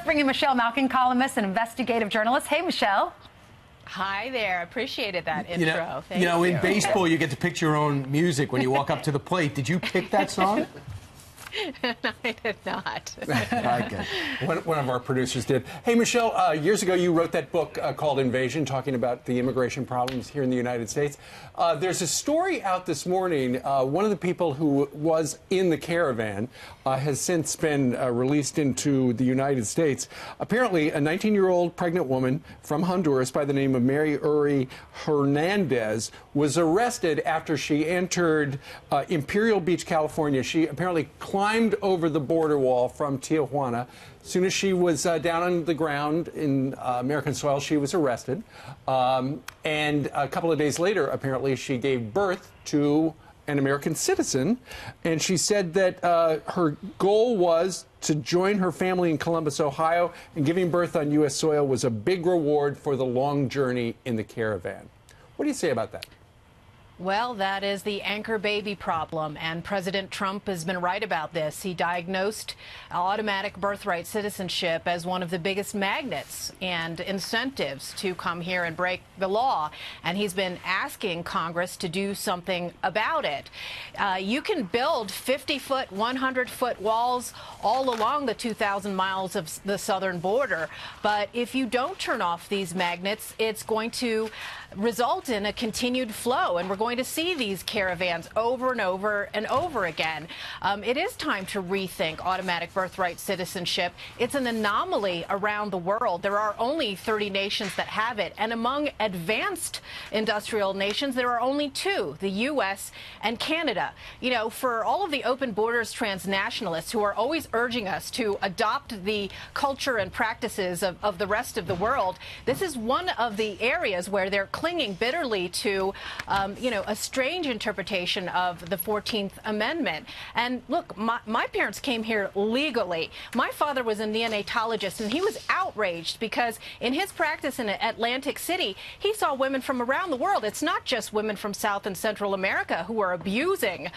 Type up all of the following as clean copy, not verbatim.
Let's bring in Michelle Malkin, columnist and investigative journalist. Hey, Michelle. Hi there. Appreciated that intro. Thank you. You. In baseball, you get to pick your own music when you walk up to the plate. Did you pick that song? No, I did not. Okay. One of our producers did. Hey, Michelle, years ago you wrote that book called Invasion, talking about the immigration problems here in the United States. There's a story out this morning. One of the people who was in the caravan has since been released into the United States. Apparently, a 19-year-old pregnant woman from Honduras by the name of Mary Uri Hernandez was arrested after she entered Imperial Beach, California. She apparently climbed over the border wall from Tijuana. As soon as she was down on the ground in American soil, she was arrested. And a couple of days later, apparently, she gave birth to an American citizen. And she said that her goal was to join her family in Columbus, Ohio, and giving birth on U.S. soil was a big reward for the long journey in the caravan. What do you say about that? Well, that is the anchor baby problem, and President Trump has been right about this. He diagnosed automatic birthright citizenship as one of the biggest magnets and incentives to come here and break the law, and he's been asking Congress to do something about it. You can build 50-foot, 100-foot walls all along the 2,000 miles of the southern border, but if you don't turn off these magnets, it's going to result in a continued flow, and we're going to see these caravans over and over and over again. It is time to rethink automatic birthright citizenship. It's an anomaly around the world. There are only 30 nations that have it, and among advanced industrial nations, there are only two, the U.S. and Canada. You know, for all of the open borders transnationalists who are always urging us to adopt the culture and practices of the rest of the world, this is one of the areas where they're clinging bitterly to, you know, a strange interpretation of the 14th Amendment. And look, my parents came here legally. My father was a neonatologist, and he was outraged because in his practice in Atlantic City, he saw women from around the world. It's not just women from South and Central America who are abusing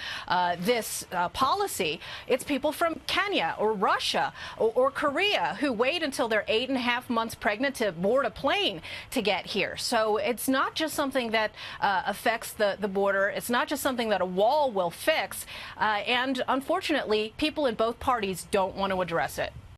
this policy. It's people from Kenya or Russia or Korea who wait until they're 8.5 months pregnant to board a plane to get here. So it's not just something that affects the border. It's not just something that a wall will fix. And unfortunately, people in both parties don't want to address it.